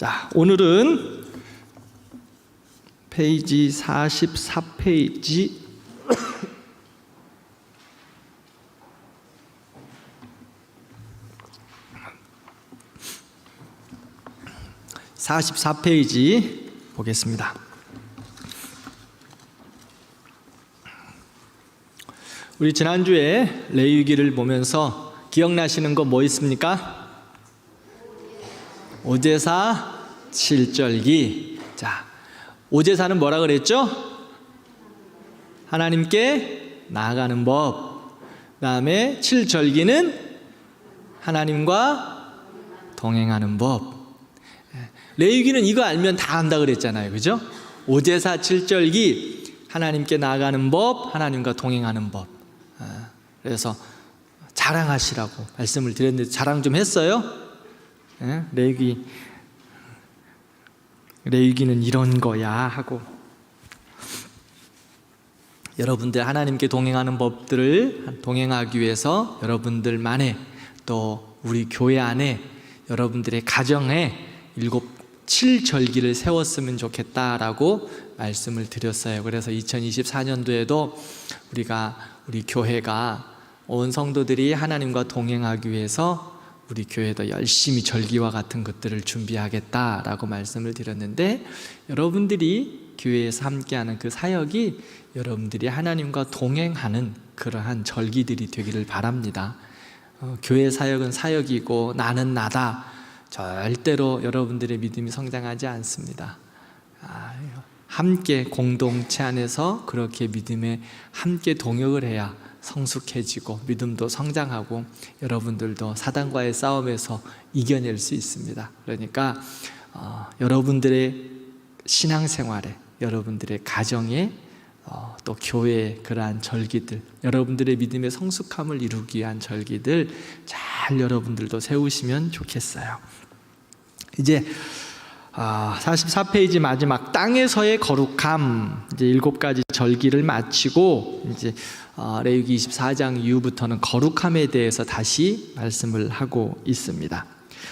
자, 오늘은 페이지 44페이지 44페이지 보겠습니다. 우리 지난주에 레위기를 보면서 기억나시는 거 뭐 있습니까? 오제사 7절기. 자, 오제사는 뭐라 그랬죠? 하나님께 나아가는 법. 그 다음에 7절기는 하나님과 동행하는 법. 레위기는 이거 알면 다 안다 그랬잖아요, 그죠? 오제사 7절기, 하나님께 나아가는 법, 하나님과 동행하는 법. 그래서 자랑하시라고 말씀을 드렸는데 자랑 좀 했어요? 레위기는 이런 거야 하고, 여러분들 하나님께 동행하는 법들을 동행하기 위해서 여러분들만의, 또 우리 교회 안에, 여러분들의 가정에 7절기를 세웠으면 좋겠다라고 말씀을 드렸어요. 그래서 2024년도에도 우리 교회가 온 성도들이 하나님과 동행하기 위해서 우리 교회도 열심히 절기와 같은 것들을 준비하겠다라고 말씀을 드렸는데, 여러분들이 교회에서 함께하는 그 사역이 여러분들이 하나님과 동행하는 그러한 절기들이 되기를 바랍니다. 교회 사역은 사역이고 나는 나다, 절대로 여러분들의 믿음이 성장하지 않습니다. 함께 공동체 안에서 그렇게 믿음에 함께 동역을 해야 성숙해지고 믿음도 성장하고 여러분들도 사단과의 싸움에서 이겨낼 수 있습니다. 그러니까 여러분들의 신앙생활에, 여러분들의 가정에, 또 교회의 그러한 절기들, 여러분들의 믿음의 성숙함을 이루기 위한 절기들 잘 여러분들도 세우시면 좋겠어요. 이제 44페이지 마지막 땅에서의 거룩함, 이제 7가지 절기를 마치고 이제 레위기 24장 이후부터는 거룩함에 대해서 다시 말씀을 하고 있습니다.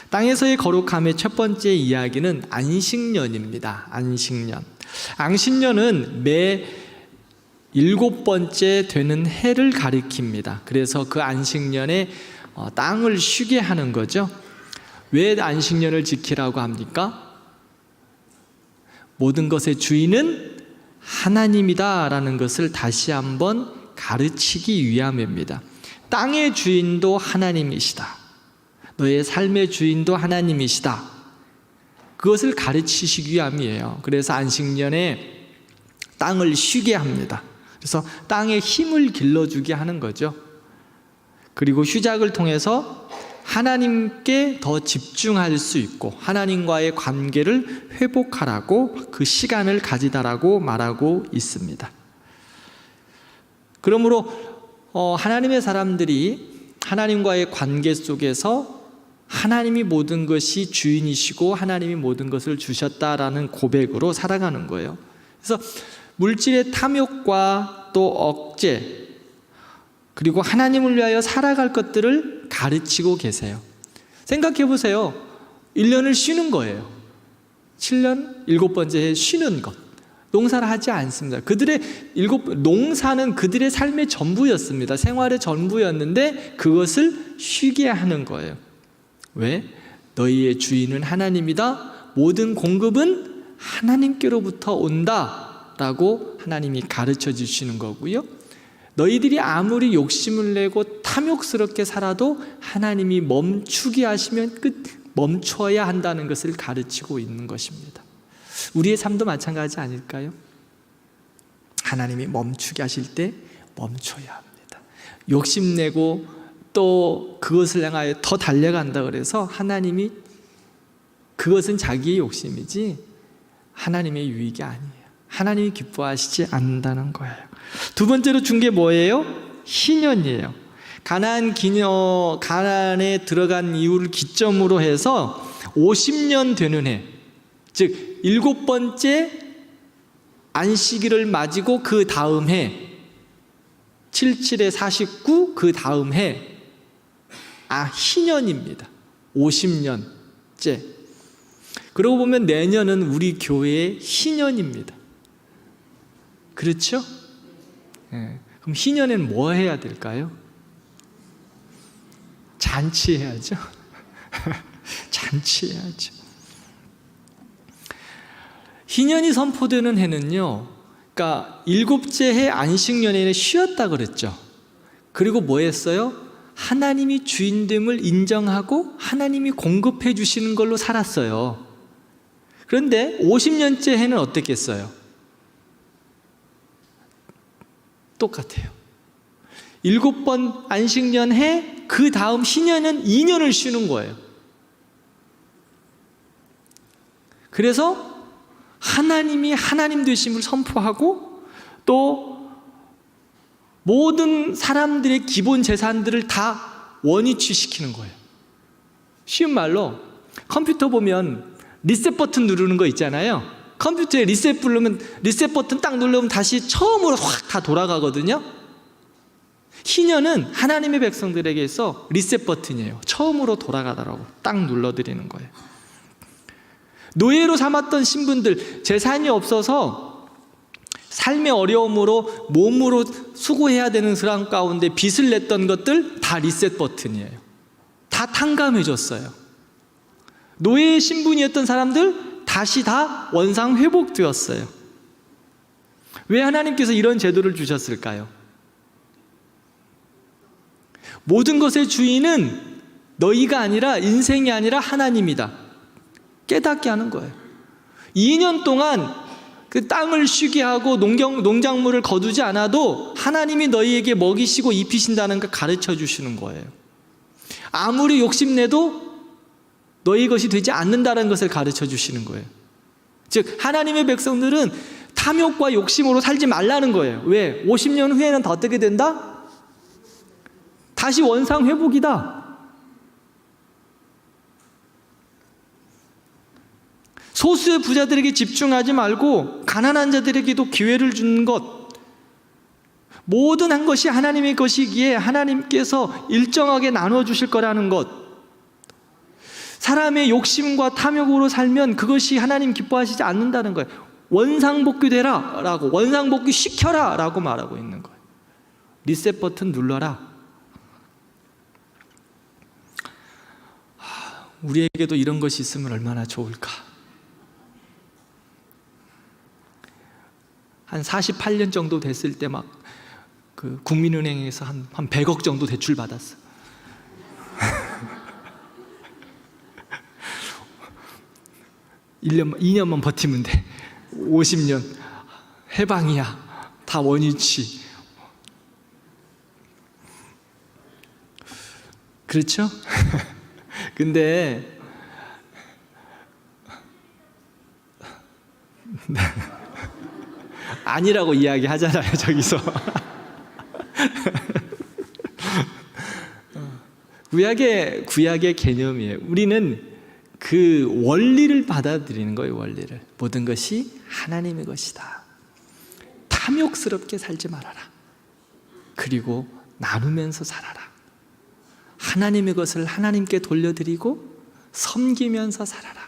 땅에서의 거룩함의 첫 번째 이야기는 안식년입니다. 안식년은 매 7번째 되는 해를 가리킵니다. 그래서 그 안식년에 땅을 쉬게 하는 거죠. 왜 안식년을 지키라고 합니까? 모든 것의 주인은 하나님이다라는 것을 다시 한번 가르치기 위함입니다. 땅의 주인도 하나님이시다, 너의 삶의 주인도 하나님이시다, 그것을 가르치시기 위함이에요. 그래서 안식년에 땅을 쉬게 합니다. 그래서 땅에 힘을 길러주게 하는 거죠. 그리고 휴작을 통해서 하나님께 더 집중할 수 있고 하나님과의 관계를 회복하라고 그 시간을 가지다라고 말하고 있습니다. 그러므로 하나님의 사람들이 하나님과의 관계 속에서 하나님이 모든 것이 주인이시고 하나님이 모든 것을 주셨다라는 고백으로 살아가는 거예요. 그래서 물질의 탐욕과 또 억제, 그리고 하나님을 위하여 살아갈 것들을 가르치고 계세요. 생각해 보세요. 1년을 쉬는 거예요. 7년 7번째 해 쉬는 것. 농사를 하지 않습니다. 농사는 그들의 삶의 전부였습니다. 생활의 전부였는데 그것을 쉬게 하는 거예요. 왜? 너희의 주인은 하나님이다, 모든 공급은 하나님께로부터 온다 라고 하나님이 가르쳐 주시는 거고요. 너희들이 아무리 욕심을 내고 탐욕스럽게 살아도 하나님이 멈추게 하시면 멈춰야 한다는 것을 가르치고 있는 것입니다. 우리의 삶도 마찬가지 아닐까요? 하나님이 멈추게 하실 때 멈춰야 합니다. 욕심내고 또 그것을 향하여 더 달려간다 그래서 하나님이, 그것은 자기의 욕심이지 하나님의 유익이 아니에요. 하나님이 기뻐하시지 않는다는 거예요. 두 번째로 준 게 뭐예요? 희년이에요. 가나안에 들어간 이후를 기점으로 해서 50년 되는 해, 즉 7번째 안식일을 맞이고 그 다음 해 77에 49, 그 다음 해 희년입니다. 50년째. 그러고 보면 내년은 우리 교회의 희년입니다. 그렇죠? 그럼 희년엔 뭐 해야 될까요? 잔치해야죠. 잔치해야죠. 희년이 선포되는 해는요, 그러니까 일곱째 해 안식년에 쉬었다 그랬죠. 그리고 뭐 했어요? 하나님이 주인됨을 인정하고 하나님이 공급해 주시는 걸로 살았어요. 그런데 50년째 해는 어땠겠어요? 똑같아요. 7번 안식년 해, 그 다음 희년은 2년을 쉬는 거예요. 그래서 하나님이 하나님 되심을 선포하고 또 모든 사람들의 기본 재산들을 다 원위치시키는 거예요. 쉬운 말로 컴퓨터 보면 리셋 버튼 누르는 거 있잖아요. 컴퓨터에 리셋 버튼 딱 누르면 다시 처음으로 확 다 돌아가거든요. 희년은 하나님의 백성들에게서 리셋 버튼이에요. 처음으로 돌아가더라고. 딱 눌러드리는 거예요. 노예로 삼았던 신분들, 재산이 없어서 삶의 어려움으로 몸으로 수고해야 되는 상황 가운데 빚을 냈던 것들 다 리셋 버튼이에요. 다 탕감해줬어요. 노예의 신분이었던 사람들 다시 다 원상 회복되었어요. 왜 하나님께서 이런 제도를 주셨을까요? 모든 것의 주인은 너희가 아니라, 인생이 아니라 하나님이다 깨닫게 하는 거예요. 2년 동안 그 땅을 쉬게 하고 농작물을 거두지 않아도 하나님이 너희에게 먹이시고 입히신다는 걸 가르쳐 주시는 거예요. 아무리 욕심내도 너희 것이 되지 않는다는 것을 가르쳐 주시는 거예요. 즉 하나님의 백성들은 탐욕과 욕심으로 살지 말라는 거예요. 왜? 50년 후에는 더 어떻게 된다? 다시 원상 회복이다. 소수의 부자들에게 집중하지 말고 가난한 자들에게도 기회를 주는 것, 모든 한 것이 하나님의 것이기에 하나님께서 일정하게 나눠주실 거라는 것, 사람의 욕심과 탐욕으로 살면 그것이 하나님 기뻐하시지 않는다는 거예요. 원상복귀되라 라고, 원상복귀 시켜라 라고 말하고 있는 거예요. 리셋 버튼 눌러라. 우리에게도 이런 것이 있으면 얼마나 좋을까. 한 48년 정도 됐을 때 막 그 국민은행에서 한 100억 정도 대출 받았어. 2년만 버티면 돼. 50년 해방이야. 다 원위치. 그렇죠? 근데 아니라고 이야기하잖아요, 저기서. 구약의 개념이에요. 우리는 그 원리를 받아들이는 거예요. 원리를. 모든 것이 하나님의 것이다. 탐욕스럽게 살지 말아라. 그리고 나누면서 살아라. 하나님의 것을 하나님께 돌려드리고 섬기면서 살아라.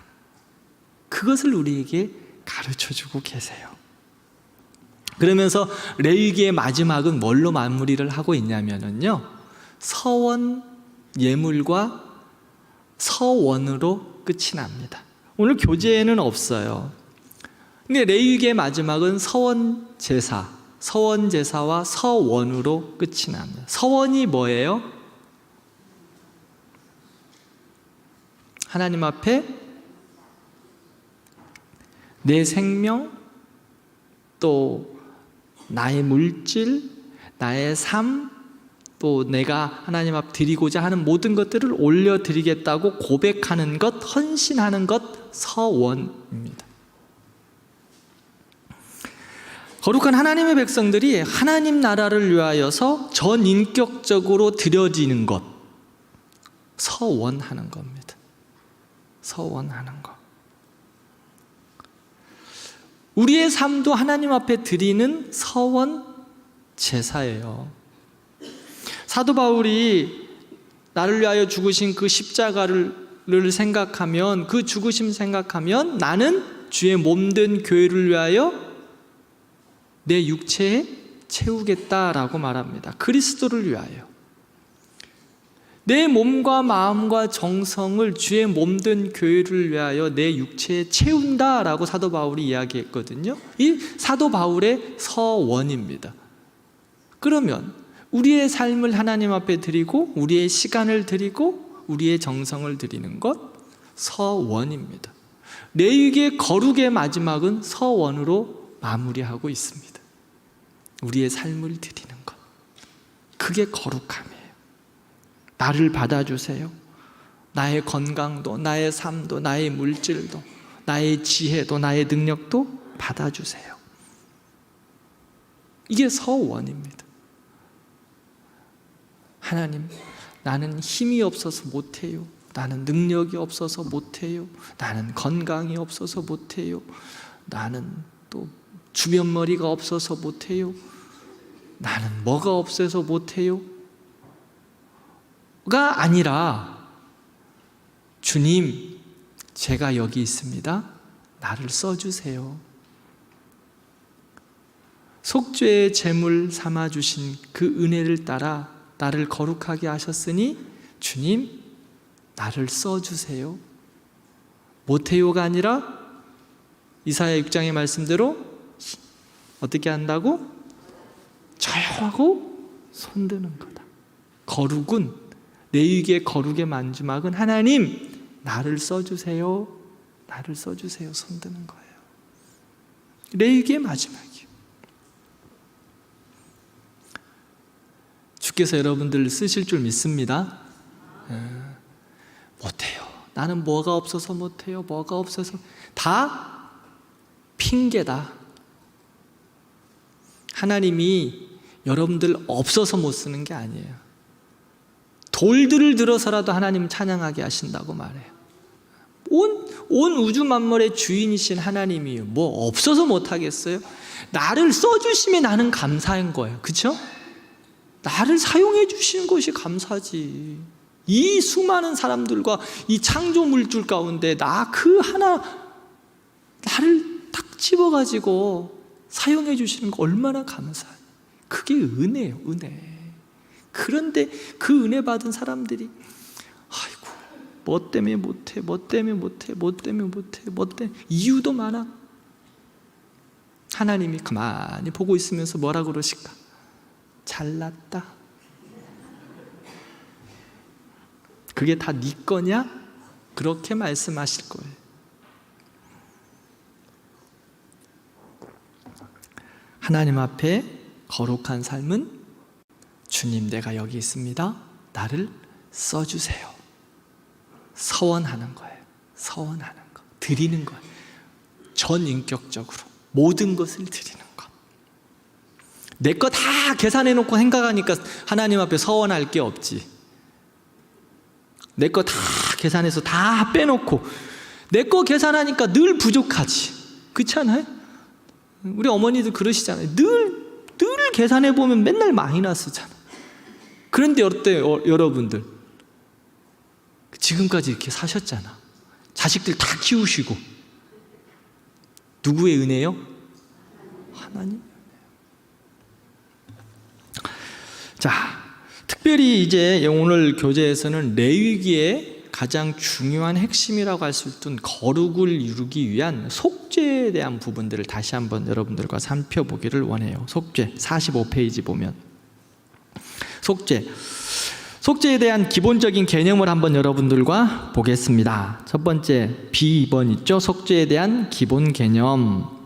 그것을 우리에게 가르쳐주고 계세요. 그러면서 레위기의 마지막은 뭘로 마무리를 하고 있냐면요, 서원 예물과 서원으로 끝이 납니다. 오늘 교재에는 없어요. 근데 레위기의 마지막은 서원 제사와 서원으로 끝이 납니다. 서원이 뭐예요? 하나님 앞에 내 생명, 또 나의 물질, 나의 삶, 또 내가 하나님 앞 드리고자 하는 모든 것들을 올려드리겠다고 고백하는 것, 헌신하는 것, 서원입니다. 거룩한 하나님의 백성들이 하나님 나라를 위하여서 전인격적으로 드려지는 것, 서원하는 겁니다. 서원하는 것. 우리의 삶도 하나님 앞에 드리는 서원 제사예요. 사도 바울이 나를 위하여 죽으신 그 십자가를 생각하면, 그 죽으심 생각하면 나는 주의 몸된 교회를 위하여 내 육체에 채우겠다라고 말합니다. 그리스도를 위하여. 내 몸과 마음과 정성을 주의 몸된 교회를 위하여 내 육체에 채운다라고 사도 바울이 이야기했거든요. 이 사도 바울의 서원입니다. 그러면 우리의 삶을 하나님 앞에 드리고 우리의 시간을 드리고 우리의 정성을 드리는 것, 서원입니다. 레위기의 거룩의 마지막은 서원으로 마무리하고 있습니다. 우리의 삶을 드리는 것, 그게 거룩함이에요. 나를 받아주세요. 나의 건강도, 나의 삶도, 나의 물질도, 나의 지혜도, 나의 능력도 받아주세요. 이게 서원입니다. 하나님, 나는 힘이 없어서 못해요. 나는 능력이 없어서 못해요. 나는 건강이 없어서 못해요. 나는 또 주변머리가 없어서 못해요. 나는 뭐가 없어서 못해요. 가 아니라, 주님, 제가 여기 있습니다. 나를 써주세요. 속죄의 제물 삼아주신 그 은혜를 따라 나를 거룩하게 하셨으니 주님, 나를 써주세요. 못해요가 아니라 이사야 6장의 말씀대로 어떻게 한다고? 저하고 손드는 거다. 거룩은, 레위기의 거룩의 마지막은 하나님, 나를 써주세요. 나를 써주세요. 손드는 거예요. 레위기의 마지막이에요. 주께서 여러분들 쓰실 줄 믿습니다. 못해요. 나는 뭐가 없어서 못해요. 뭐가 없어서. 다 핑계다. 하나님이 여러분들 없어서 못 쓰는 게 아니에요. 돌들을 들어서라도 하나님 찬양하게 하신다고 말해요. 온 우주 만물의 주인이신 하나님이 뭐 없어서 못하겠어요? 나를 써주심에 나는 감사한 거예요. 그렇죠? 나를 사용해 주신 것이 감사지. 이 수많은 사람들과 이 창조 물질 가운데 나 그 하나, 나를 딱 집어가지고 사용해 주시는 거 얼마나 감사해. 그게 은혜예요, 은혜. 그런데 그 은혜 받은 사람들이 아이고, 뭐 때문에 못해, 뭐 때문에 못해, 뭐 때문에 못해, 뭐 때문에, 이유도 많아. 하나님이 가만히 보고 있으면서 뭐라 그러실까? 잘났다. 그게 다 네 거냐? 그렇게 말씀하실 거예요. 하나님 앞에 거룩한 삶은 주님, 내가 여기 있습니다. 나를 써주세요. 서원하는 거예요. 서원하는 거, 드리는 거예요. 전인격적으로 모든 것을 드리는 것. 내 거 다 계산해놓고 생각하니까 하나님 앞에 서원할 게 없지. 내 거 다 계산해서 다 빼놓고 내 거 계산하니까 늘 부족하지. 그렇지 않아요? 우리 어머니도 그러시잖아요. 늘 계산해보면 맨날 마이너스 쓰잖아. 그런데 어때요, 여러분들? 지금까지 이렇게 사셨잖아. 자식들 다 키우시고. 누구의 은혜요? 하나님. 자, 특별히 이제 오늘 교재에서는 레위기의 가장 중요한 핵심이라고 할 수 있는 거룩을 이루기 위한 속죄에 대한 부분들을 다시 한번 여러분들과 살펴보기를 원해요. 속죄 45페이지 보면 속죄에 대한 기본적인 개념을 한번 여러분들과 보겠습니다. 첫 번째 B2번 있죠? 속죄에 대한 기본 개념.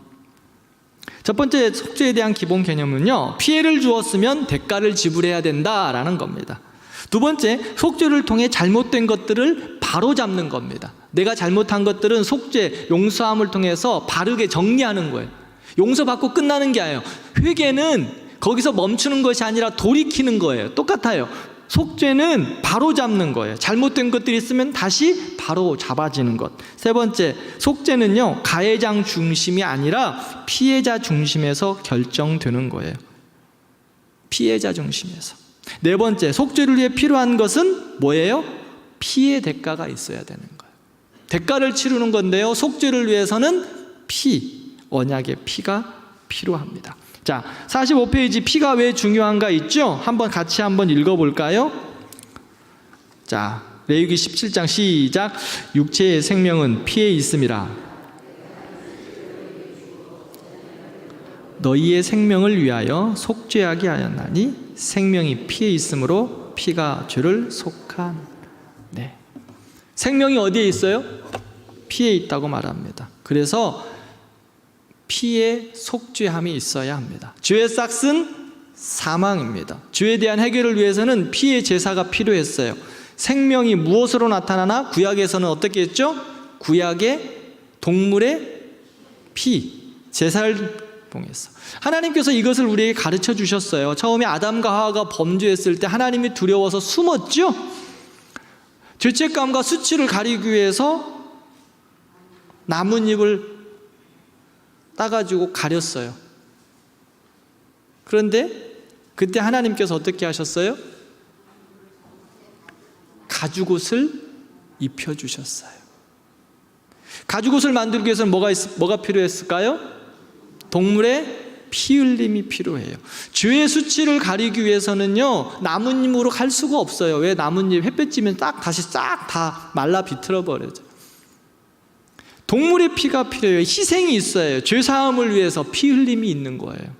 첫 번째 속죄에 대한 기본 개념은요, 피해를 주었으면 대가를 지불해야 된다라는 겁니다. 두 번째, 속죄를 통해 잘못된 것들을 바로잡는 겁니다. 내가 잘못한 것들은 속죄, 용서함을 통해서 바르게 정리하는 거예요. 용서받고 끝나는 게 아니에요. 회개는 거기서 멈추는 것이 아니라 돌이키는 거예요. 똑같아요. 속죄는 바로잡는 거예요. 잘못된 것들이 있으면 다시 바로 잡아지는 것. 세 번째, 속죄는요, 가해자 중심이 아니라 피해자 중심에서 결정되는 거예요. 피해자 중심에서. 네 번째, 속죄를 위해 필요한 것은 뭐예요? 피의 대가가 있어야 되는 거예요. 대가를 치르는 건데요, 속죄를 위해서는 언약의 피가 필요합니다. 자, 45페이지 피가 왜 중요한가 있죠? 같이 한번 읽어볼까요? 자, 레위기 17장 시작. 육체의 생명은 피에 있음이라. 너희의 생명을 위하여 속죄하게 하였나니 생명이 피에 있으므로 피가 죄를 속한. 네. 생명이 어디에 있어요? 피에 있다고 말합니다. 그래서 피에 속죄함이 있어야 합니다. 죄의 싹은 사망입니다. 죄에 대한 해결을 위해서는 피의 제사가 필요했어요. 생명이 무엇으로 나타나나? 구약에서는 어떻게 했죠? 구약의 동물의 피, 제사를 통해서. 하나님께서 이것을 우리에게 가르쳐 주셨어요. 처음에 아담과 하와가 범죄했을 때 하나님이 두려워서 숨었죠? 죄책감과 수치를 가리기 위해서 나뭇잎을 따가지고 가렸어요. 그런데 그때 하나님께서 어떻게 하셨어요? 가죽옷을 입혀주셨어요. 가죽옷을 만들기 위해서는 뭐가 필요했을까요? 동물의 피 흘림이 필요해요. 죄의 수치를 가리기 위해서는요, 나뭇잎으로 갈 수가 없어요. 왜? 나뭇잎 햇볕 찌면 다시 싹 다 말라 비틀어 버려져. 동물의 피가 필요해요. 희생이 있어요. 죄 사함을 위해서 피 흘림이 있는 거예요.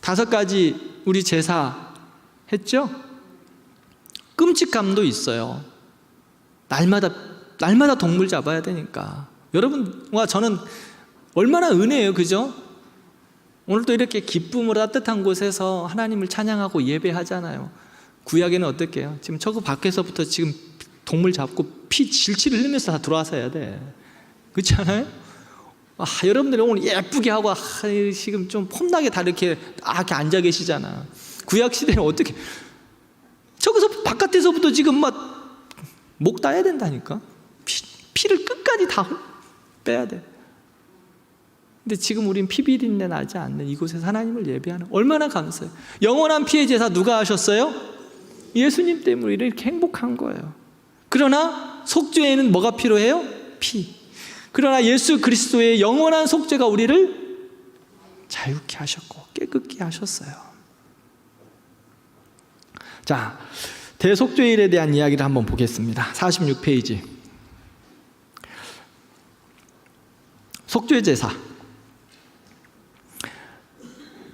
5가지 우리 제사 했죠? 끔찍함도 있어요. 날마다 동물 잡아야 되니까. 여러분과 저는 얼마나 은혜예요, 그죠? 오늘도 이렇게 기쁨으로 따뜻한 곳에서 하나님을 찬양하고 예배하잖아요. 구약에는 어떻게 해요? 지금 저거 밖에서부터 지금 동물 잡고 피 질질 흘리면서 다 들어와서 해야 돼. 그렇지 않아요? 여러분들이 오늘 예쁘게 하고 지금 좀 폼나게 다 이렇게 앉아 계시잖아. 구약 시대는 어떻게 저기서 바깥에서부터 지금 목 따야 된다니까. 피를 끝까지 다 빼야 돼. 근데 지금 우린 피비린내 나지 않는 이곳에서 하나님을 예배하는, 얼마나 감사해요. 영원한 피의 제사 누가 하셨어요? 예수님 때문에 이렇게 행복한 거예요. 그러나 속죄에는 뭐가 필요해요? 피. 그러나 예수 그리스도의 영원한 속죄가 우리를 자유케 하셨고 깨끗게 하셨어요. 자, 대속죄일에 대한 이야기를 한번 보겠습니다. 46페이지. 속죄제사.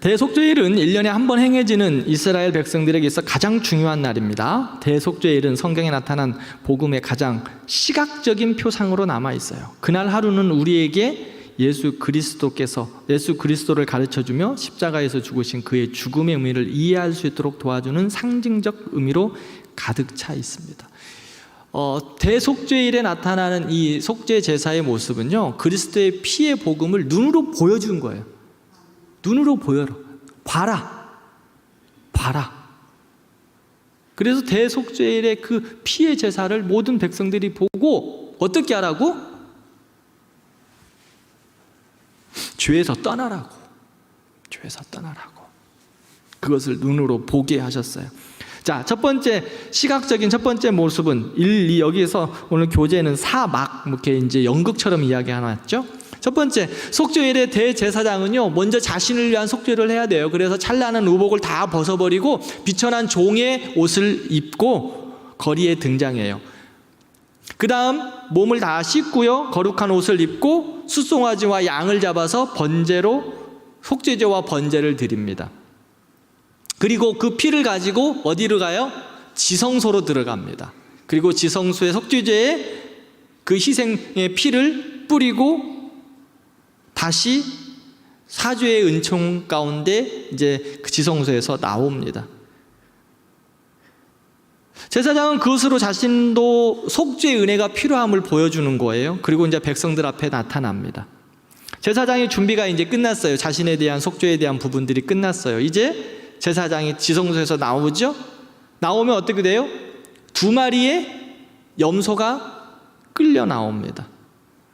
대속죄일은 1년에 한 번 행해지는 이스라엘 백성들에게 있어 가장 중요한 날입니다. 대속죄일은 성경에 나타난 복음의 가장 시각적인 표상으로 남아있어요. 그날 하루는 우리에게 예수 그리스도를 가르쳐주며 십자가에서 죽으신 그의 죽음의 의미를 이해할 수 있도록 도와주는 상징적 의미로 가득 차 있습니다. 대속죄일에 나타나는 이 속죄제사의 모습은요, 그리스도의 피의 복음을 눈으로 보여준 거예요. 눈으로 보여라. 봐라. 그래서 대속죄일의 그 피의 제사를 모든 백성들이 보고 어떻게 하라고? 죄에서 떠나라고. 그것을 눈으로 보게 하셨어요. 자, 시각적인 첫 번째 모습은 여기에서 오늘 교재에는 사막, 이렇게 이제 연극처럼 이야기해놨죠. 첫 번째, 속죄일의 대제사장은요, 먼저 자신을 위한 속죄를 해야 돼요. 그래서 찬란한 의복을 다 벗어버리고 비천한 종의 옷을 입고 거리에 등장해요. 그 다음 몸을 다 씻고요, 거룩한 옷을 입고 숫송아지와 양을 잡아서 속죄제와 번제를 드립니다. 그리고 그 피를 가지고 어디로 가요? 지성소로 들어갑니다. 그리고 지성소의 속죄제에 그 희생의 피를 뿌리고 다시 사죄의 은총 가운데 이제 그 지성소에서 나옵니다. 제사장은 그것으로 자신도 속죄의 은혜가 필요함을 보여주는 거예요. 그리고 이제 백성들 앞에 나타납니다. 제사장의 준비가 이제 끝났어요. 자신에 대한 속죄에 대한 부분들이 끝났어요. 이제 제사장이 지성소에서 나오죠. 나오면 어떻게 돼요? 2마리의 염소가 끌려 나옵니다.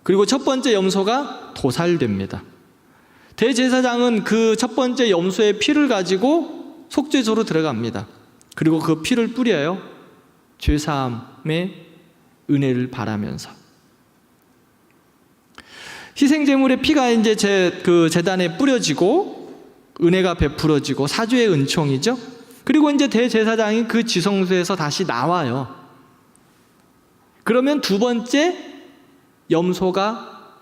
그리고 첫 번째 염소가 도살됩니다. 대제사장은 그 첫 번째 염소의 피를 가지고 속죄소로 들어갑니다. 그리고 그 피를 뿌려요. 죄사함의 은혜를 바라면서 희생제물의 피가 이제 제단에 뿌려지고 은혜가 베풀어지고 사죄의 은총이죠. 그리고 이제 대제사장이 그 지성소에서 다시 나와요. 그러면 두 번째 염소가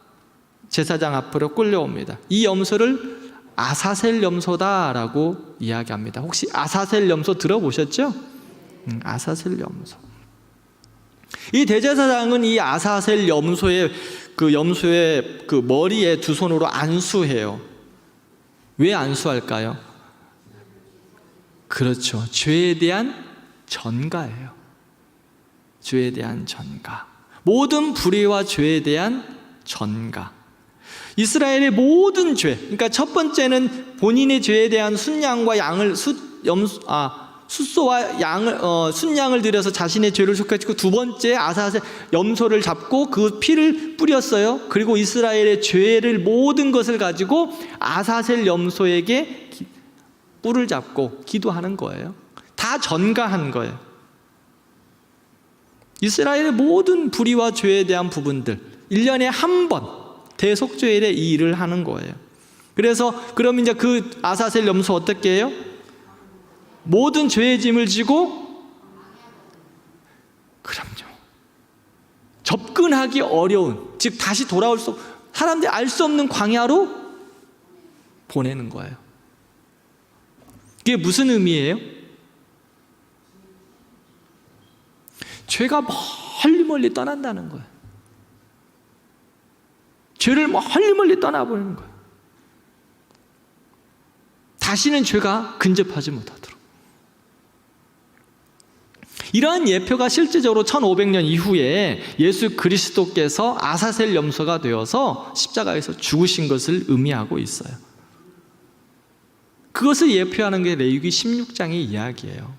제사장 앞으로 끌려옵니다. 이 염소를 아사셀 염소다라고 이야기합니다. 혹시 아사셀 염소 들어보셨죠? 아사셀 염소. 이 대제사장은 이 아사셀 염소의 그 머리에 두 손으로 안수해요. 왜 안수할까요? 그렇죠. 죄에 대한 전가예요. 죄에 대한 전가. 모든 불의와 죄에 대한 전가. 이스라엘의 모든 죄. 그러니까 첫 번째는 본인의 죄에 대한 순양과 양을 숫소와 순양을 들여서 자신의 죄를 속했고, 두 번째 아사셀 염소를 잡고 그 피를 뿌렸어요. 그리고 이스라엘의 죄를 모든 것을 가지고 아사셀 염소에게 뿔을 잡고 기도하는 거예요. 다 전가한 거예요. 이스라엘의 모든 불의와 죄에 대한 부분들 1년에 한 번 대속죄일에 이 일을 하는 거예요. 그래서 그럼 이제 그 아사셀 염소 어떻게 해요? 모든 죄의 짐을 지고, 그럼요, 접근하기 어려운, 즉 다시 돌아올 수, 사람들이 알 수 없는 광야로 보내는 거예요. 그게 무슨 의미예요? 죄가 멀리 떠난다는 거예요. 죄를 멀리 떠나버리는 거예요. 다시는 죄가 근접하지 못하도록. 이러한 예표가 실제적으로 1500년 이후에 예수 그리스도께서 아사셀 염소가 되어서 십자가에서 죽으신 것을 의미하고 있어요. 그것을 예표하는 게 레위기 16장의 이야기예요.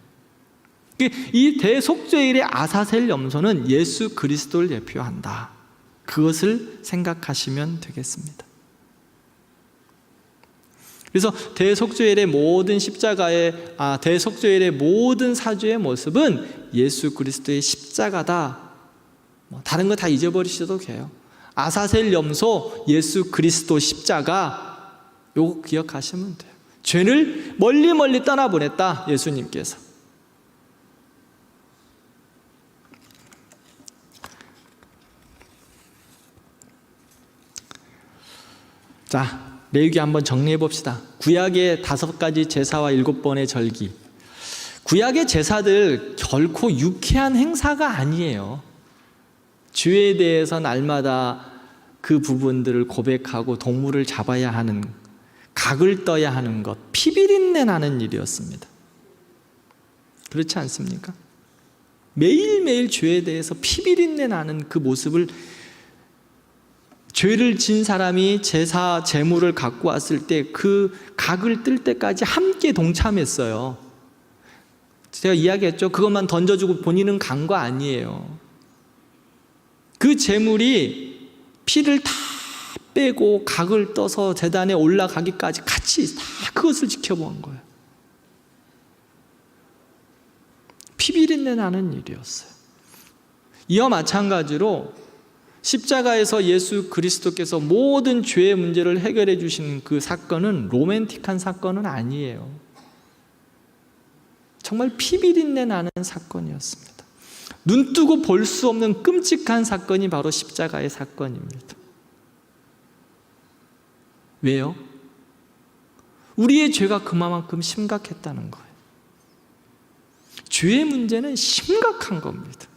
이 대속죄일의 아사셀 염소는 예수 그리스도를 예표한다. 그것을 생각하시면 되겠습니다. 그래서 대속죄일의 모든 대속죄일의 모든 사죄의 모습은 예수 그리스도의 십자가다. 다른 거 다 잊어버리셔도 돼요. 아사셀 염소, 예수 그리스도 십자가, 요거 기억하시면 돼요. 죄를 멀리 떠나보냈다, 예수님께서. 자, 레위기 한번 정리해 봅시다. 구약의 5가지 제사와 7번의 절기. 구약의 제사들 결코 유쾌한 행사가 아니에요. 죄에 대해서 날마다 그 부분들을 고백하고 동물을 잡아야 하는, 각을 떠야 하는 것, 피비린내 나는 일이었습니다. 그렇지 않습니까? 매일매일 죄에 대해서 피비린내 나는 그 모습을, 죄를 진 사람이 제사 제물을 갖고 왔을 때 그 각을 뜰 때까지 함께 동참했어요. 제가 이야기했죠. 그것만 던져주고 본인은 간 거 아니에요. 그 제물이 피를 다 빼고 각을 떠서 제단에 올라가기까지 같이 다 그것을 지켜본 거예요. 피비린내 나는 일이었어요. 이와 마찬가지로 십자가에서 예수 그리스도께서 모든 죄의 문제를 해결해 주신 그 사건은 로맨틱한 사건은 아니에요. 정말 피비린내 나는 사건이었습니다. 눈 뜨고 볼 수 없는 끔찍한 사건이 바로 십자가의 사건입니다. 왜요? 우리의 죄가 그만큼 심각했다는 거예요. 죄의 문제는 심각한 겁니다.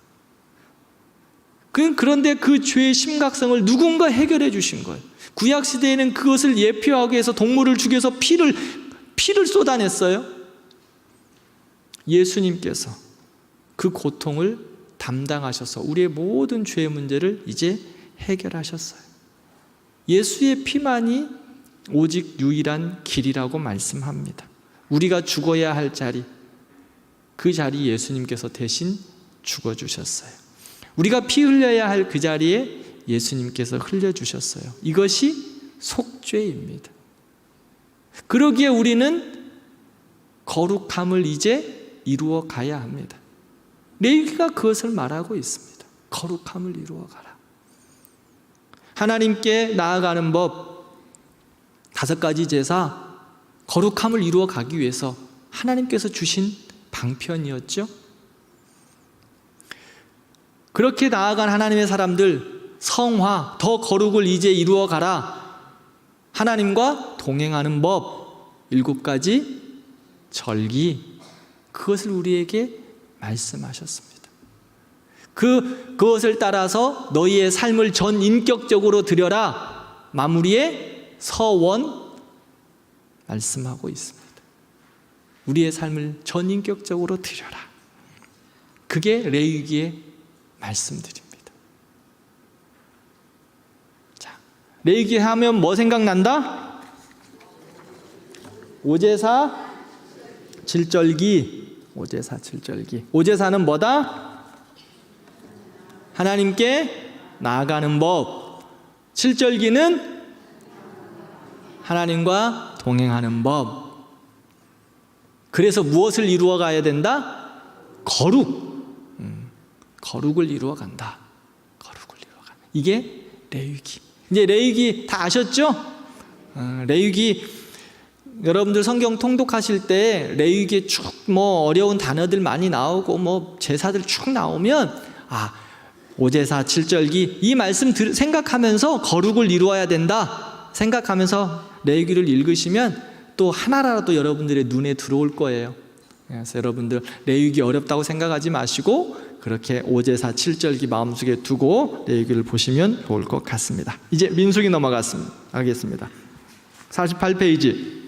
그런데 그 죄의 심각성을 누군가 해결해 주신 거예요. 구약시대에는 그것을 예표하기 위해서 동물을 죽여서 피를 쏟아냈어요. 예수님께서 그 고통을 담당하셔서 우리의 모든 죄의 문제를 이제 해결하셨어요. 예수의 피만이 오직 유일한 길이라고 말씀합니다. 우리가 죽어야 할 자리, 그 자리 예수님께서 대신 죽어주셨어요. 우리가 피 흘려야 할 그 자리에 예수님께서 흘려주셨어요. 이것이 속죄입니다. 그러기에 우리는 거룩함을 이제 이루어 가야 합니다. 레위기가 그것을 말하고 있습니다. 거룩함을 이루어가라. 하나님께 나아가는 법, 5가지 제사, 거룩함을 이루어가기 위해서 하나님께서 주신 방편이었죠. 그렇게 나아간 하나님의 사람들, 성화, 더 거룩을 이제 이루어가라. 하나님과 동행하는 법, 7가지 절기, 그것을 우리에게 말씀하셨습니다. 그것을 따라서 너희의 삶을 전인격적으로 드려라. 마무리에 서원 말씀하고 있습니다. 우리의 삶을 전인격적으로 드려라. 그게 레위기의 말씀드립니다. 자, 레위기 하면 뭐 생각난다? 오제사 7절기. 오제사 7절기. 오제사는 뭐다? 하나님께 나아가는 법. 7절기는 하나님과 동행하는 법. 그래서 무엇을 이루어 가야 된다? 거룩을 이루어 간다. 거룩을 이루어 간다. 이게 레위기. 이제 레위기 다 아셨죠? 레위기 여러분들 성경 통독하실 때 레위기에 쭉 어려운 단어들 많이 나오고 제사들 쭉 나오면 오제사 7절기 이 말씀 생각하면서 거룩을 이루어야 된다 생각하면서 레위기를 읽으시면 또 하나라도 여러분들의 눈에 들어올 거예요. 그래서 여러분들 레위기 어렵다고 생각하지 마시고 그렇게 오제사 7절기 마음속에 두고 레위기를 보시면 좋을 것 같습니다. 이제 민수기 넘어가겠습니다. 48페이지.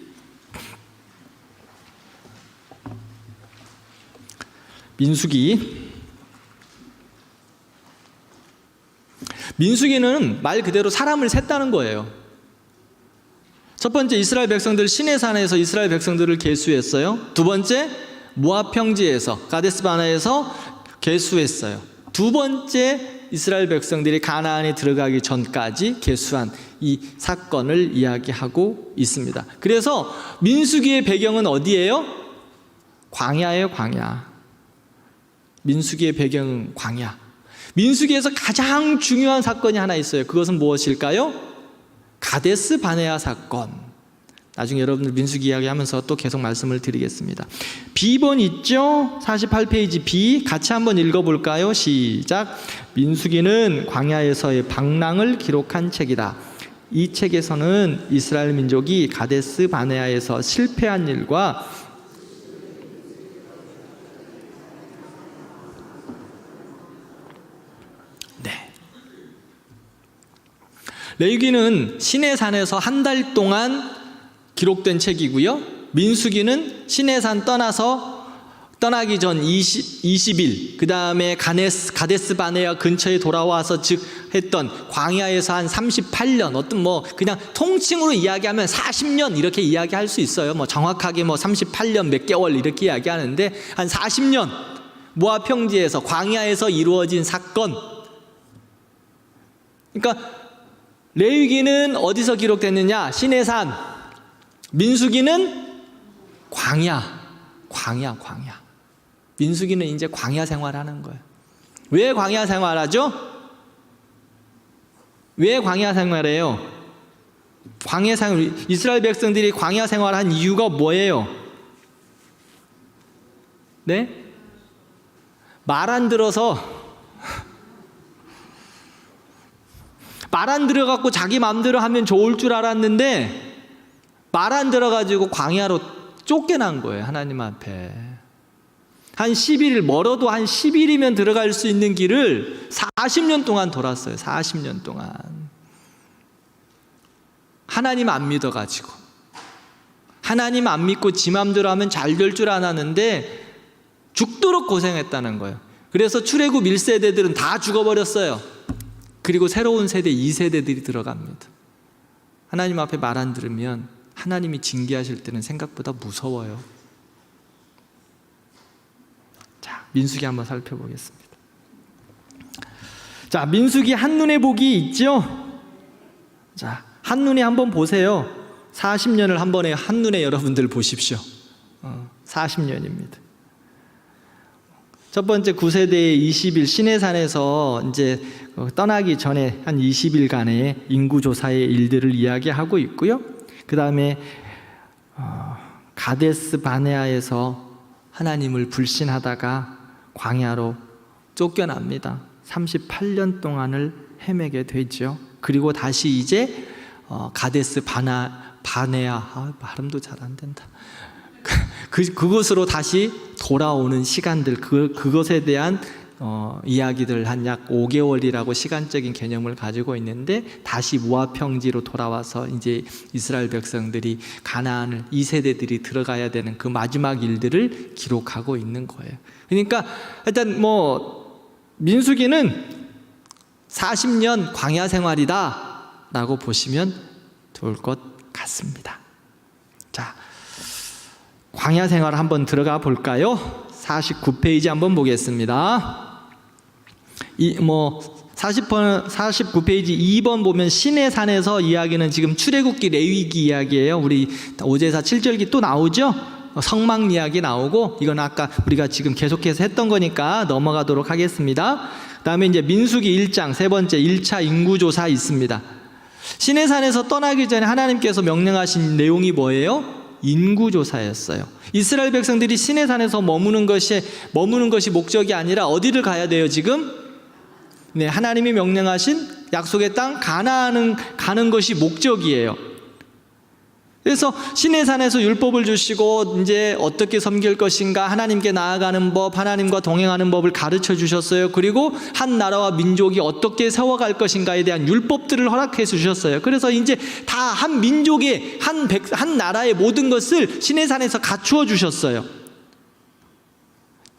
민수기는 말 그대로 사람을 셌다는 거예요. 첫 번째, 이스라엘 백성들 시내산에서 이스라엘 백성들을 계수했어요. 두 번째, 모압 평지에서 가데스 바네아에서 계수했어요. 두 번째, 이스라엘 백성들이 가나안에 들어가기 전까지 계수한 이 사건을 이야기하고 있습니다. 그래서 민수기의 배경은 어디예요? 광야예요, 광야. 민수기의 배경은 광야. 민수기에서 가장 중요한 사건이 하나 있어요. 그것은 무엇일까요? 가데스 바네아 사건. 나중에 여러분들 민수기 이야기하면서 또 계속 말씀을 드리겠습니다. B번 있죠? 48페이지 B 같이 한번 읽어볼까요? 시작. 민수기는 광야에서의 방랑을 기록한 책이다. 이 책에서는 이스라엘 민족이 가데스 바네아에서 실패한 일과 레위기는 시내산에서 한 달 동안 기록된 책이고요. 민수기는 시내산 떠나기 전 20일, 그 다음에 가데스 바네아 근처에 돌아와서 했던 광야에서 한 38년, 그냥 통칭으로 이야기하면 40년 이렇게 이야기할 수 있어요. 정확하게 38년 몇 개월 이렇게 이야기하는데 한 40년 모압 평지에서 광야에서 이루어진 사건. 그러니까 레위기는 어디서 기록됐느냐? 시내산. 민수기는 광야. 민수기는 이제 광야 생활하는 거예요. 왜 광야 생활하죠? 왜 광야 생활해요? 광야 생활, 이스라엘 백성들이 광야 생활한 이유가 뭐예요? 네? 말 안 들어서 말 안 들어갖고 자기 마음대로 하면 좋을 줄 알았는데 말 안 들어가지고 광야로 쫓겨난 거예요. 하나님 앞에 한 10일, 멀어도 한 10일이면 들어갈 수 있는 길을 40년 동안 돌았어요. 40년 동안 하나님 안 믿어가지고, 하나님 안 믿고 지 마음대로 하면 잘 될 줄 알았는데 죽도록 고생했다는 거예요. 그래서 출애굽 1세대들은 다 죽어버렸어요. 그리고 새로운 세대 2세대들이 들어갑니다. 하나님 앞에 말 안 들으면 하나님이 징계하실 때는 생각보다 무서워요. 자, 민수기 한번 살펴보겠습니다. 자, 민수기 한눈에 보기 있죠? 자, 한눈에 한번 보세요. 40년을 한 번에 한눈에 여러분들 보십시오. 40년입니다. 첫 번째 9세대의 20일 시내산에서 이제 떠나기 전에 한 20일간의 인구조사의 일들을 이야기하고 있고요. 그 다음에 가데스 바네아에서 하나님을 불신하다가 광야로 쫓겨납니다. 38년 동안을 헤매게 되죠. 그리고 다시 이제 가데스 바네아, 발음도 잘 안 된다. 그곳으로 다시 돌아오는 시간들, 그것에 대한 이야기들 한 약 5개월이라고 시간적인 개념을 가지고 있는데, 다시 모압 평지로 돌아와서 이제 이스라엘 백성들이 가나안을 2세대들이 들어가야 되는 그 마지막 일들을 기록하고 있는 거예요. 그러니까 일단 민수기는 40년 광야 생활이다 라고 보시면 좋을 것 같습니다. 자, 광야 생활 한번 들어가 볼까요? 49페이지 한번 보겠습니다. 49페이지 2번 보면 신의 산에서 이야기는 지금 출애굽기 레위기 이야기예요. 우리 오제사 7절기 또 나오죠? 성막 이야기 나오고, 이건 아까 우리가 지금 계속해서 했던 거니까 넘어가도록 하겠습니다. 그 다음에 이제 민수기 1장 세 번째 1차 인구조사 있습니다. 신의 산에서 떠나기 전에 하나님께서 명령하신 내용이 뭐예요? 인구조사였어요. 이스라엘 백성들이 신의 산에서 머무는 것이 목적이 아니라 어디를 가야 돼요 지금? 네, 하나님이 명령하신 약속의 땅 가나안은 가는 것이 목적이에요. 그래서 신의 산에서 율법을 주시고 이제 어떻게 섬길 것인가, 하나님께 나아가는 법, 하나님과 동행하는 법을 가르쳐 주셨어요. 그리고 한 나라와 민족이 어떻게 세워갈 것인가에 대한 율법들을 허락해 주셨어요. 그래서 이제 다 한 민족의 한 나라의 모든 것을 신의 산에서 갖추어 주셨어요.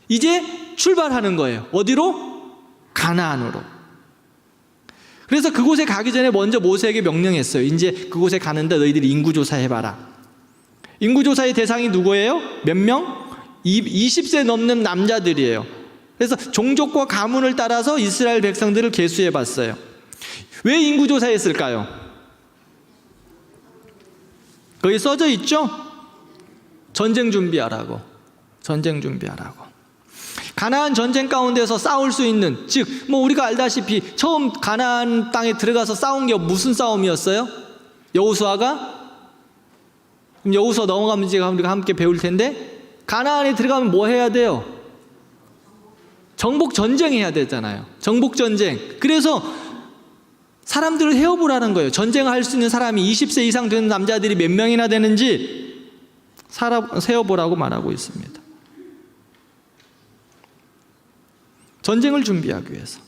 이제 출발하는 거예요. 어디로? 가나안으로. 그래서 그곳에 가기 전에 먼저 모세에게 명령했어요. 이제 그곳에 가는데 너희들이 인구조사 해봐라. 인구조사의 대상이 누구예요? 몇 명? 20세 넘는 남자들이에요. 그래서 종족과 가문을 따라서 이스라엘 백성들을 계수해 봤어요. 왜 인구조사했을까요? 거기 써져 있죠? 전쟁 준비하라고. 가나안 전쟁 가운데서 싸울 수 있는, 즉 우리가 알다시피 처음 가나안 땅에 들어가서 싸운 게 무슨 싸움이었어요? 여호수아가? 그럼 여호수아 넘어가면 이제 우리가 함께 배울 텐데, 가나안에 들어가면 뭐 해야 돼요? 정복 전쟁 해야 되잖아요. 정복 전쟁. 그래서 사람들을 헤어보라는 거예요. 전쟁을 할 수 있는 사람이 20세 이상 되는 남자들이 몇 명이나 되는지 세어보라고 말하고 있습니다. 전쟁을 준비하기 위해서.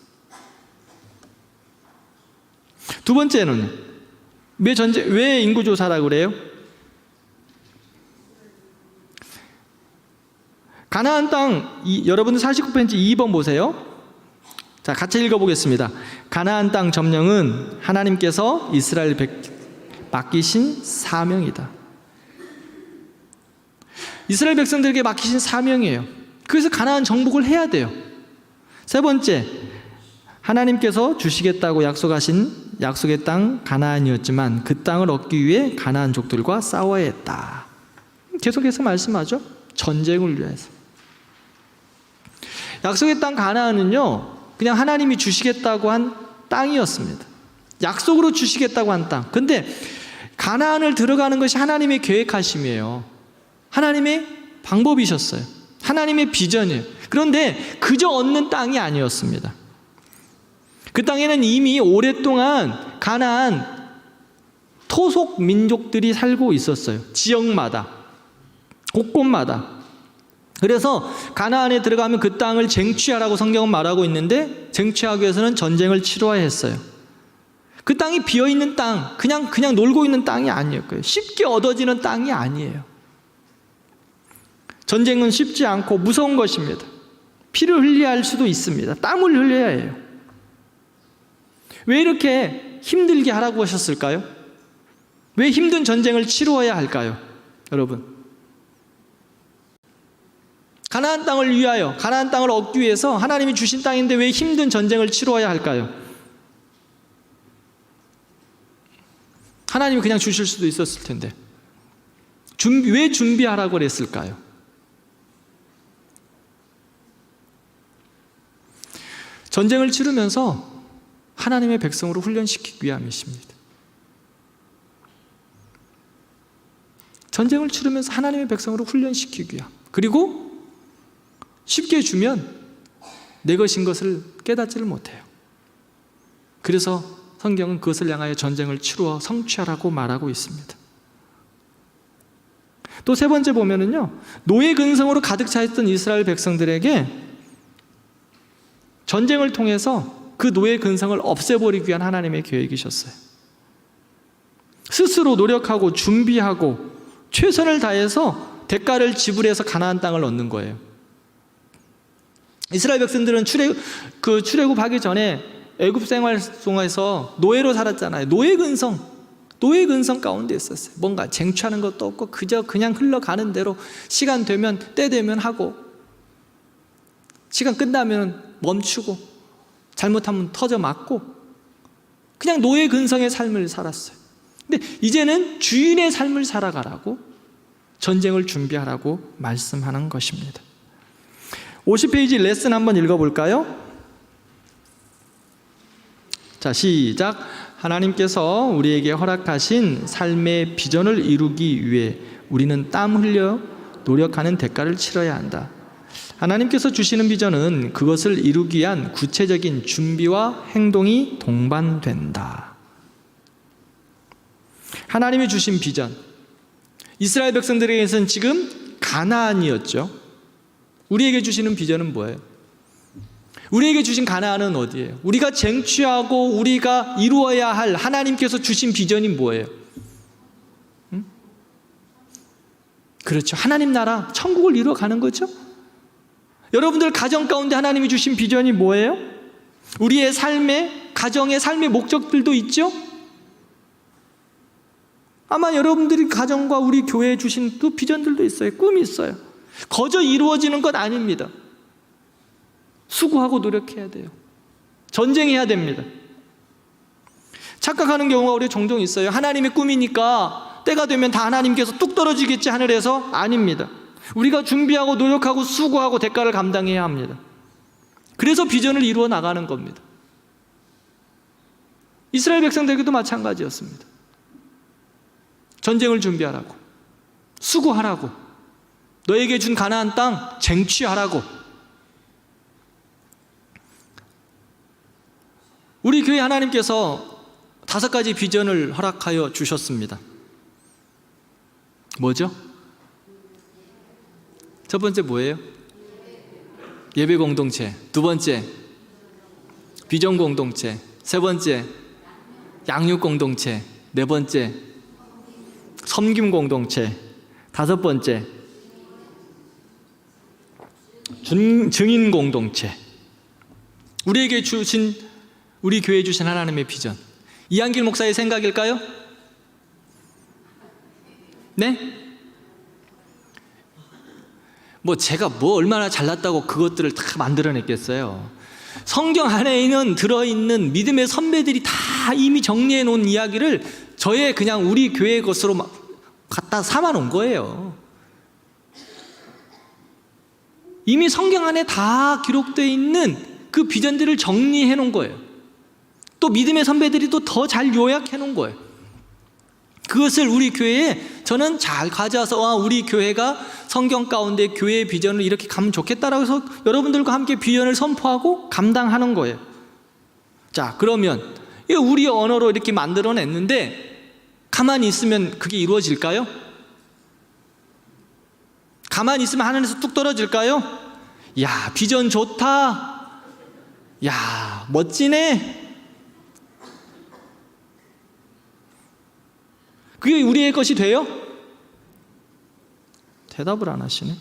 두 번째는 왜 인구조사라고 그래요? 가나안 땅, 여러분들 49페이지 2번 보세요. 자, 같이 읽어보겠습니다. 가나안 땅 점령은 하나님께서 이스라엘 맡기신 사명이다. 이스라엘 백성들에게 맡기신 사명이에요. 그래서 가나안 정복을 해야 돼요. 세 번째, 하나님께서 주시겠다고 약속하신 약속의 땅 가나안이었지만 그 땅을 얻기 위해 가나안족들과 싸워야 했다. 계속해서 말씀하죠. 전쟁을 위해서. 약속의 땅 가나안은요, 그냥 하나님이 주시겠다고 한 땅이었습니다. 약속으로 주시겠다고 한 땅. 근데 가나안을 들어가는 것이 하나님의 계획하심이에요. 하나님의 방법이셨어요. 하나님의 비전이에요. 그런데 그저 얻는 땅이 아니었습니다. 그 땅에는 이미 오랫동안 가나안 토속 민족들이 살고 있었어요. 지역마다, 곳곳마다. 그래서 가나안에 들어가면 그 땅을 쟁취하라고 성경은 말하고 있는데, 쟁취하기 위해서는 전쟁을 치러야 했어요. 그 땅이 비어있는 땅, 그냥 놀고 있는 땅이 아니었고요. 쉽게 얻어지는 땅이 아니에요. 전쟁은 쉽지 않고 무서운 것입니다. 피를 흘려야 할 수도 있습니다. 땀을 흘려야 해요. 왜 이렇게 힘들게 하라고 하셨을까요? 왜 힘든 전쟁을 치루어야 할까요? 여러분, 가나안 땅을 위하여, 가나안 땅을 얻기 위해서 하나님이 주신 땅인데 왜 힘든 전쟁을 치루어야 할까요? 하나님이 그냥 주실 수도 있었을 텐데 왜 준비하라고 그랬을까요? 전쟁을 치르면서 하나님의 백성으로 훈련시키기 위함이십니다. 전쟁을 치르면서 하나님의 백성으로 훈련시키기 위함. 그리고 쉽게 주면 내 것인 것을 깨닫지를 못해요. 그래서 성경은 그것을 향하여 전쟁을 치루어 성취하라고 말하고 있습니다. 또 세 번째 보면은요, 노예 근성으로 가득 차 있던 이스라엘 백성들에게 전쟁을 통해서 그 노예 근성을 없애버리기 위한 하나님의 계획이셨어요. 스스로 노력하고 준비하고 최선을 다해서 대가를 지불해서 가나안 땅을 얻는 거예요. 이스라엘 백성들은 출애굽하기 전에 애굽 생활 속에서 노예로 살았잖아요. 노예 근성 가운데 있었어요. 뭔가 쟁취하는 것도 없고 그냥 흘러가는 대로 시간 되면 때 되면 하고 시간 끝나면 멈추고 잘못하면 터져 맞고 그냥 노예 근성의 삶을 살았어요. 근데 이제는 주인의 삶을 살아가라고 전쟁을 준비하라고 말씀하는 것입니다. 50페이지 레슨 한번 읽어볼까요? 자, 시작. 하나님께서 우리에게 허락하신 삶의 비전을 이루기 위해 우리는 땀 흘려 노력하는 대가를 치러야 한다. 하나님께서 주시는 비전은 그것을 이루기 위한 구체적인 준비와 행동이 동반된다. 하나님이 주신 비전, 이스라엘 백성들에게서는 지금 가나안이었죠. 우리에게 주시는 비전은 뭐예요? 우리에게 주신 가나안은 어디예요? 우리가 쟁취하고 우리가 이루어야 할 하나님께서 주신 비전이 뭐예요? 그렇죠. 하나님 나라, 천국을 이루어가는 거죠. 여러분들 가정 가운데 하나님이 주신 비전이 뭐예요? 우리의 삶의, 가정의 삶의 목적들도 있죠? 아마 여러분들이 가정과 우리 교회에 주신 또 비전들도 있어요. 꿈이 있어요. 거저 이루어지는 것 아닙니다. 수고하고 노력해야 돼요. 전쟁해야 됩니다. 착각하는 경우가 우리 종종 있어요. 하나님의 꿈이니까 때가 되면 다 하나님께서 뚝 떨어지겠지 하늘에서. 아닙니다. 우리가 준비하고 노력하고 수고하고 대가를 감당해야 합니다. 그래서 비전을 이루어 나가는 겁니다. 이스라엘 백성들에게도 마찬가지였습니다. 전쟁을 준비하라고, 수고하라고, 너에게 준 가나안 땅 쟁취하라고. 우리 교회 하나님께서 5가지 비전을 허락하여 주셨습니다. 뭐죠? 첫 번째 뭐예요? 예배 공동체. 두 번째 비전 공동체. 세 번째 양육 공동체. 네 번째 섬김 공동체. 다섯 번째 증인 공동체. 우리에게 주신, 우리 교회에 주신 하나님의 비전, 이한길 목사의 생각일까요? 네? 제가 얼마나 잘났다고 그것들을 다 만들어냈겠어요. 성경 안에는 들어있는 믿음의 선배들이 다 이미 정리해 놓은 이야기를 저의 그냥 우리 교회 것으로 갖다 삼아 놓은 거예요. 이미 성경 안에 다 기록되어 있는 그 비전들을 정리해 놓은 거예요. 또 믿음의 선배들이 또 더 잘 요약해 놓은 거예요. 그것을 우리 교회에 저는 잘 가져와서 우리 교회가 성경 가운데 교회의 비전을 이렇게 가면 좋겠다라고 해서 여러분들과 함께 비전을 선포하고 감당하는 거예요. 자, 그러면 우리 언어로 이렇게 만들어냈는데 가만히 있으면 그게 이루어질까요? 가만히 있으면 하늘에서 뚝 떨어질까요? 야, 비전 좋다. 야, 멋지네. 그게 우리의 것이 돼요? 대답을 안 하시네.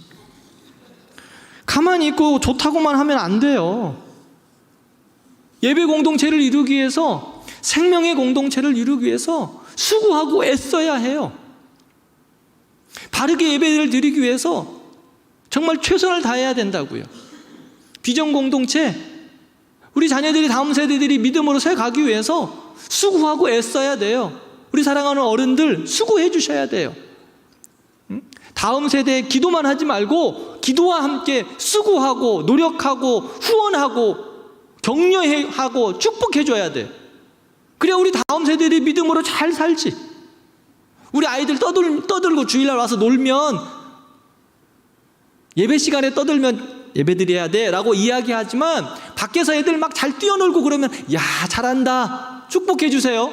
가만히 있고 좋다고만 하면 안 돼요. 예배 공동체를 이루기 위해서, 생명의 공동체를 이루기 위해서 수고하고 애써야 해요. 바르게 예배를 드리기 위해서 정말 최선을 다해야 된다고요. 비전 공동체, 우리 자녀들이, 다음 세대들이 믿음으로 새 가기 위해서 수고하고 애써야 돼요. 우리 사랑하는 어른들 수고해 주셔야 돼요. 다음 세대에 기도만 하지 말고 기도와 함께 수고하고 노력하고 후원하고 격려하고 축복해줘야 돼. 그래야 우리 다음 세대들이 믿음으로 잘 살지. 우리 아이들 떠들고 주일날 와서 놀면, 예배 시간에 떠들면 예배드려야 돼 라고 이야기하지만 밖에서 애들 막 잘 뛰어놀고 그러면 야 잘한다 축복해 주세요.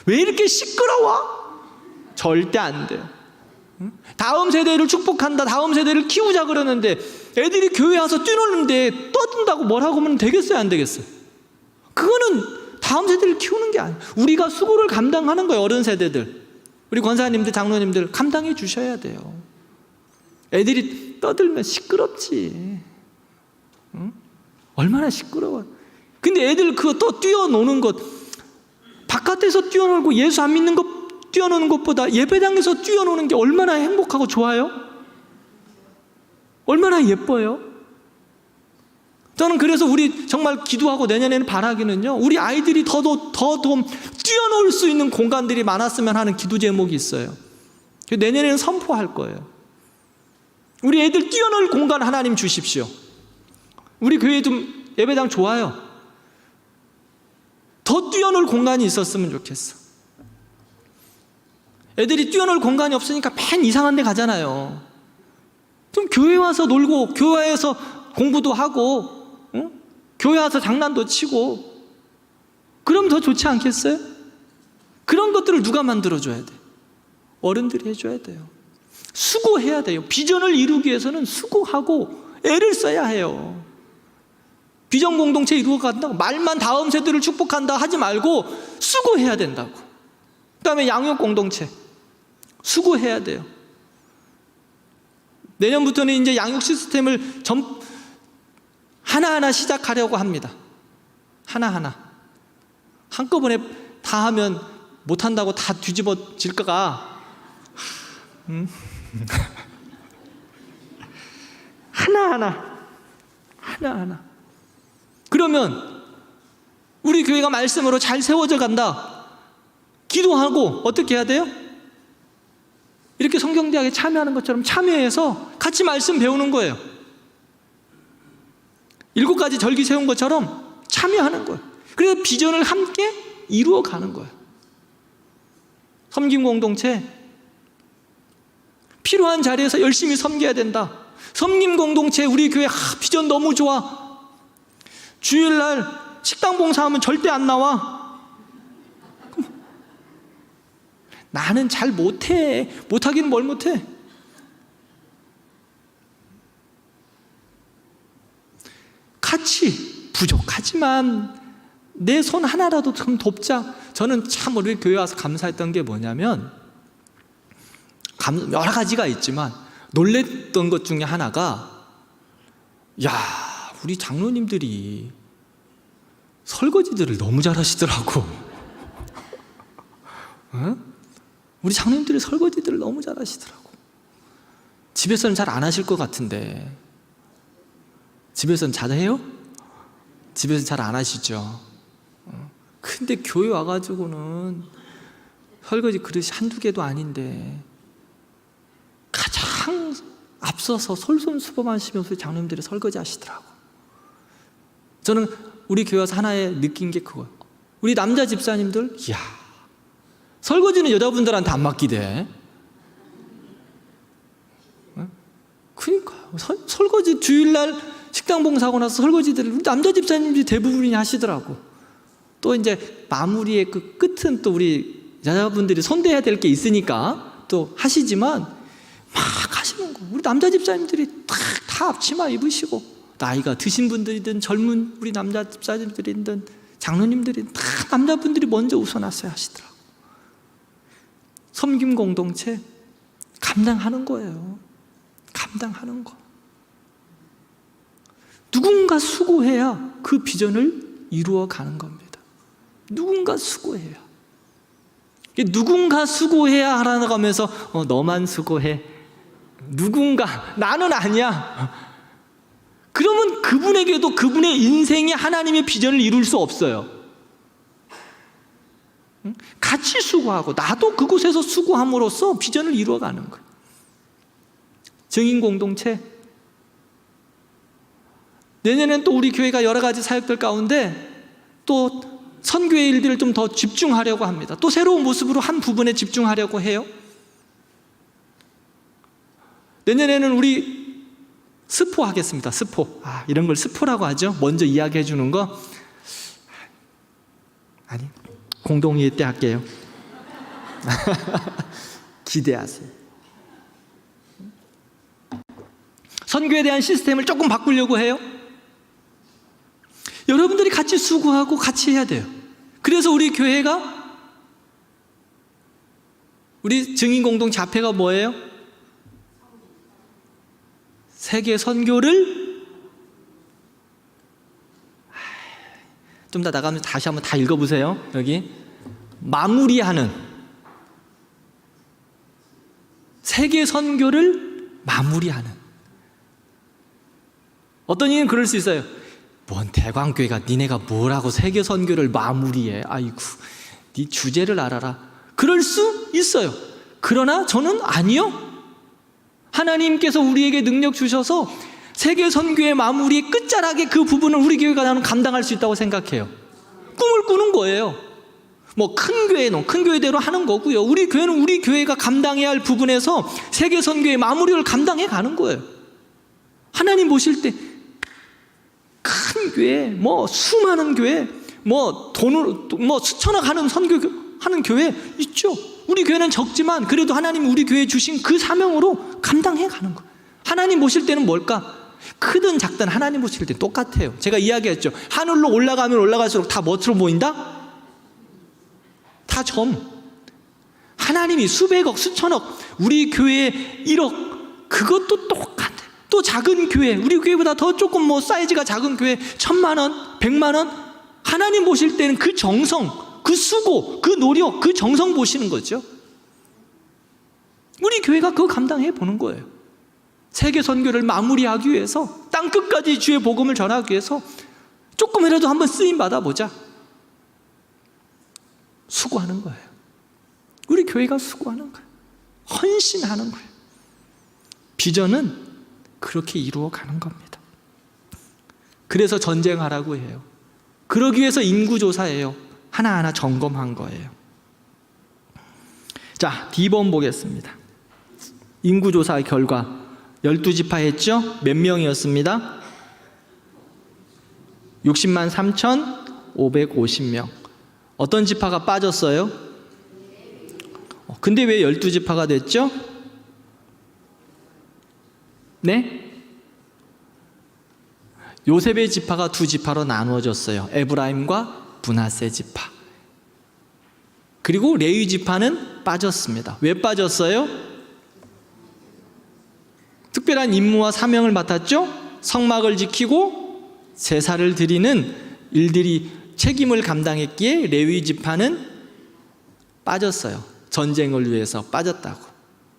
왜 이렇게 시끄러워? 절대 안 돼요. 다음 세대를 축복한다, 다음 세대를 키우자 그러는데 애들이 교회 와서 뛰노는데 떠든다고 뭐라고 하면 되겠어요, 안 되겠어요? 그거는 다음 세대를 키우는 게 아니에요. 우리가 수고를 감당하는 거예요. 어른 세대들, 우리 권사님들, 장로님들 감당해 주셔야 돼요. 애들이 떠들면 시끄럽지. 응? 얼마나 시끄러워. 근데 애들 그거 또 뛰어노는 것, 바깥에서 뛰어놀고 예수 안 믿는 것 뛰어노는 것보다 예배당에서 뛰어노는 게 얼마나 행복하고 좋아요? 얼마나 예뻐요? 저는 그래서 우리 정말 기도하고 내년에는 바라기는요, 우리 아이들이 더 뛰어놀 수 있는 공간들이 많았으면 하는 기도 제목이 있어요. 내년에는 선포할 거예요. 우리 애들 뛰어놀 공간 하나님 주십시오. 우리 교회 좀 예배당 좋아요. 더 뛰어놀 공간이 있었으면 좋겠어. 애들이 뛰어놀 공간이 없으니까 맨 이상한 데 가잖아요. 좀 교회 와서 놀고, 교회에서 공부도 하고, 응? 교회 와서 장난도 치고, 그럼 더 좋지 않겠어요? 그런 것들을 누가 만들어줘야 돼? 어른들이 해줘야 돼요. 수고해야 돼요. 비전을 이루기 위해서는 수고하고 애를 써야 해요. 비전 공동체 이루어간다고 말만 다음 세대를 축복한다 하지 말고 수고해야 된다고. 그 다음에 양육 공동체 수고해야 돼요. 내년부터는 이제 양육 시스템을 하나하나 시작하려고 합니다. 하나하나. 한꺼번에 다 하면 못한다고 다 뒤집어질까가 하나하나. 그러면 우리 교회가 말씀으로 잘 세워져 간다. 기도하고 어떻게 해야 돼요? 이렇게 성경대학에 참여하는 것처럼 참여해서 같이 말씀 배우는 거예요. 7가지 절기 세운 것처럼 참여하는 거예요. 그래서 비전을 함께 이루어가는 거예요. 섬김 공동체 필요한 자리에서 열심히 섬겨야 된다. 섬김 공동체 우리 교회 비전 너무 좋아. 주일날 식당 봉사하면 절대 안 나와. 나는 잘 못해. 못하긴 뭘 못해. 같이 부족하지만 내 손 하나라도 좀 돕자. 저는 참 우리 교회 와서 감사했던 게 뭐냐면, 여러 가지가 있지만 놀랬던 것 중에 하나가, 야, 우리 장로님들이 설거지들을 너무 잘하시더라고. 어? 우리 장로님들이 설거지들을 너무 잘하시더라고. 집에서는 잘 안 하실 것 같은데. 집에서는 잘 해요? 집에서는 잘 안 하시죠. 근데 교회 와가지고는 설거지 그릇이 한두 개도 아닌데 가장 앞서서 솔선수범하시면서 장로님들이 설거지 하시더라고. 저는 우리 교회 와서 하나에 느낀 게 그거예요. 우리 남자 집사님들, 이야, 설거지는 여자분들한테 안 맡기대. 그러니까요. 설거지 주일날 식당 봉사하고 나서 설거지들을 우리 남자 집사님들이 대부분이 하시더라고. 또 이제 마무리의 그 끝은 또 우리 여자분들이 손대야 될 게 있으니까 또 하시지만 막 하시는 거. 우리 남자 집사님들이 다 앞치마 입으시고, 나이가 드신 분들이든 젊은 우리 남자 집사님들이든 장로님들이 다 남자분들이 먼저 우선하셔야 하시더라고. 섬김 공동체 감당하는 거예요. 감당하는 거. 누군가 수고해야 그 비전을 이루어 가는 겁니다. 누군가 수고해야. 누군가 수고해야 하라고 하면서 너만 수고해. 누군가, 나는 아니야. 그러면 그분에게도 그분의 인생이 하나님의 비전을 이룰 수 없어요. 같이 수고하고 나도 그곳에서 수고함으로써 비전을 이루어가는 거예요. 증인 공동체, 내년엔 또 우리 교회가 여러 가지 사역들 가운데 또 선교의 일들을 좀 더 집중하려고 합니다. 또 새로운 모습으로 한 부분에 집중하려고 해요. 내년에는 우리 스포 하겠습니다. 스포. 이런 걸 스포라고 하죠. 먼저 이야기해 주는 거. 아니, 공동회의 때 할게요. 기대하세요. 선교에 대한 시스템을 조금 바꾸려고 해요. 여러분들이 같이 수고하고 같이 해야 돼요. 그래서 우리 교회가, 우리 증인공동 자폐가 뭐예요? 세계 선교를, 좀 더 나가면 다시 한번 다 읽어보세요. 여기 마무리하는, 세계 선교를 마무리하는. 어떤 이는 그럴 수 있어요. 뭔 대광교회가 니네가 뭐라고 세계 선교를 마무리해. 아이고, 네 주제를 알아라. 그럴 수 있어요. 그러나 저는 아니요. 하나님께서 우리에게 능력 주셔서 세계 선교의 마무리의 끝자락의 그 부분을 우리 교회가 나는 감당할 수 있다고 생각해요. 꿈을 꾸는 거예요. 뭐 큰 교회는 큰 교회대로 하는 거고요. 우리 교회는 우리 교회가 감당해야 할 부분에서 세계 선교의 마무리를 감당해 가는 거예요. 하나님 보실 때 큰 교회, 뭐 수많은 교회, 뭐 돈으로 뭐 수천억 하는 선교하는 교회 있죠. 우리 교회는 적지만 그래도 하나님이 우리 교회에 주신 그 사명으로 감당해 가는 거예요. 하나님 보실 때는 뭘까? 크든 작든 하나님 보실 때 똑같아요. 제가 이야기했죠. 하늘로 올라가면 올라갈수록 다 뭐처럼 보인다? 다 점. 하나님이 수백억, 수천억, 우리 교회 1억, 그것도 똑같아. 또 작은 교회, 우리 교회보다 더 조금 뭐 사이즈가 작은 교회 1,000만 원, 100만 원, 하나님 보실 때는 그 정성, 그 수고, 그 노력, 그 정성 보시는 거죠. 우리 교회가 그거 감당해 보는 거예요. 세계 선교를 마무리하기 위해서, 땅 끝까지 주의 복음을 전하기 위해서 조금이라도 한번 쓰임 받아보자. 수고하는 거예요. 우리 교회가 수고하는 거예요. 헌신하는 거예요. 비전은 그렇게 이루어가는 겁니다. 그래서 전쟁하라고 해요. 그러기 위해서 인구조사예요. 하나하나 점검한 거예요. 자, D번 보겠습니다. 인구조사 결과 12지파 했죠? 몇 명이었습니다? 60만 3,550명. 어떤 지파가 빠졌어요? 근데 왜 12지파가 됐죠? 네? 요셉의 지파가 두 지파로 나누어졌어요. 에브라임과 므낫세 지파. 그리고 레위 지파는 빠졌습니다. 왜 빠졌어요? 특별한 임무와 사명을 맡았죠? 성막을 지키고 제사를 드리는 일들이 책임을 감당했기에 레위 지파는 빠졌어요. 전쟁을 위해서 빠졌다고.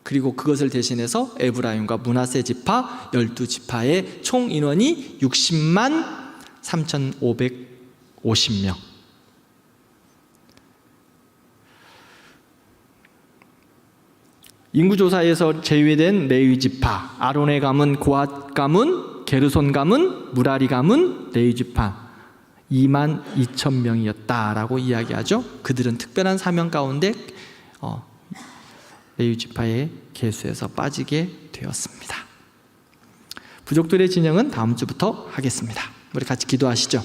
그리고 그것을 대신해서 에브라임과 므낫세 지파 12지파의 총 인원이 60만 3,550명. 인구조사에서 제외된 레위 지파, 아론의 가문, 고앗 가문, 게르손 가문, 무라리 가문, 레위 지파 2만 2천 명이었다라고 이야기하죠. 그들은 특별한 사명 가운데 레위 지파의 계수에서 빠지게 되었습니다. 부족들의 진영은 다음 주부터 하겠습니다. 우리 같이 기도하시죠.